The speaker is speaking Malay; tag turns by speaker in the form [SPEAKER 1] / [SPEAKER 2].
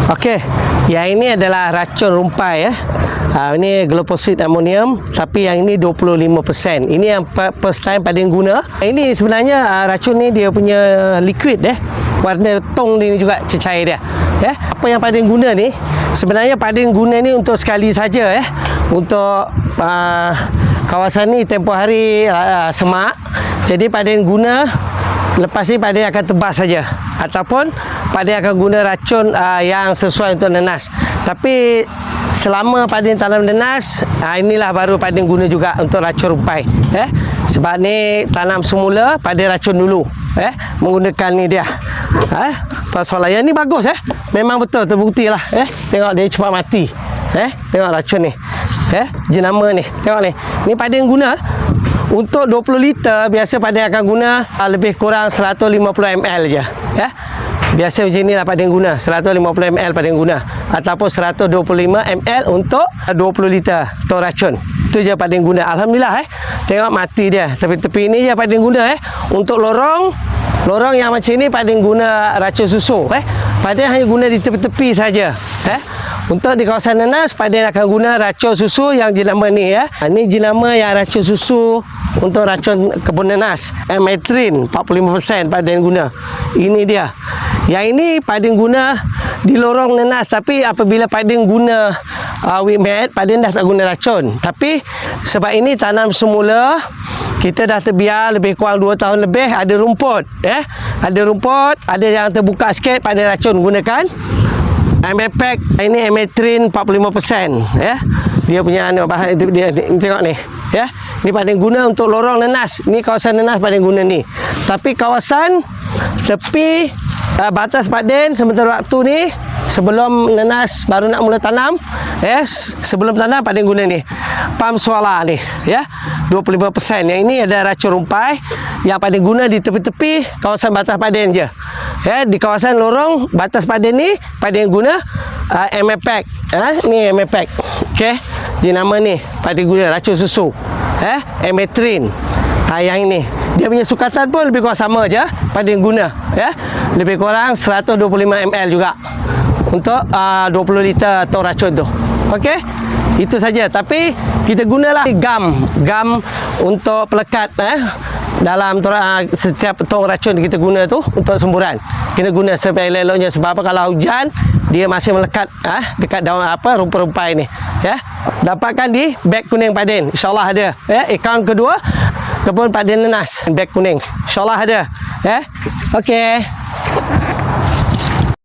[SPEAKER 1] Okey, yang ini adalah racun rumpai ya. Ini glufosit amonium, tapi yang ini 25%. Ini yang first time Padin guna. Ini sebenarnya racun ni dia punya liquid warna tong ni juga cecair dia. Apa yang Padin guna ni? Sebenarnya Padin guna ni untuk sekali saja untuk kawasan ni tempoh hari semak. Jadi Padin guna, lepas ni Padin akan tebas saja, ataupun Padin akan guna racun yang sesuai untuk nenas. Tapi selama Padin tanam nenas, inilah baru Padin guna juga untuk racun rumpai. Sebab ni tanam semula Padin racun dulu, menggunakan ni dia. Pasal yang ni bagus memang betul terbukti lah. Tengok dia cepat mati. Tengok racun ni, jenama ni. Tengok ni Padin guna untuk 20 liter. Biasa Padin akan guna lebih kurang 150 ml je. Biasa macam ni lah Padin guna, 150 ml Padin guna, ataupun 125 ml untuk 20 liter tu racun. Itu je Padin guna. Alhamdulillah tengok mati dia. Tepi-tepi ni je Padin guna untuk lorong yang macam ni Padin guna racun susu. Padin hanya guna di tepi-tepi saja. Untuk di kawasan nenas, Padin akan guna racun susu yang jenama ni. Ini jenama yang racun susu untuk racun kebun nenas. Ametrin 45% Padin guna. Ini dia. Yang ini Padin guna di lorong nenas. Tapi apabila Padin guna Weedmat, Padin dah tak guna racun. Tapi sebab ini tanam semula, kita dah terbiar lebih kurang 2 tahun lebih. Ada rumput. Ada rumput, ada yang terbuka sikit, Padin racun gunakan Amepack. Ini Ametrin 45%. Dia punya bahan dia tengok ni. Ni Padin guna untuk lorong nenas. Ni kawasan nenas Padin guna ni. Tapi kawasan tepi batas Padin sementara waktu ni, sebelum nenas baru nak mula tanam, sebelum tanam Padin guna ni Palm Suala ni 25%. Yang ini ada racun rumpai yang Padin guna di tepi-tepi kawasan batas Padin je. Di kawasan lorong batas Padin ni Padin guna Amepack. Ni Amepack. Jenama ni Padin guna racun susu, Ametrin. Yang ini dia punya sukatan pun lebih kurang sama je Padin guna, lebih kurang 125 ml juga untuk 20 liter tong racun tu. Itu saja. Tapi kita gunalah gam untuk pelekat dalam setiap tong racun kita guna tu untuk semburan. Kita guna supaya elok-eloknya. Sebab apa, kalau hujan dia masih melekat dekat daun rumput-rumpai ni. Dapatkan di beg kuning Padin, InsyaAllah ada. Akaun kedua kebun Padin Nenas, beg kuning, InsyaAllah ada. Okey.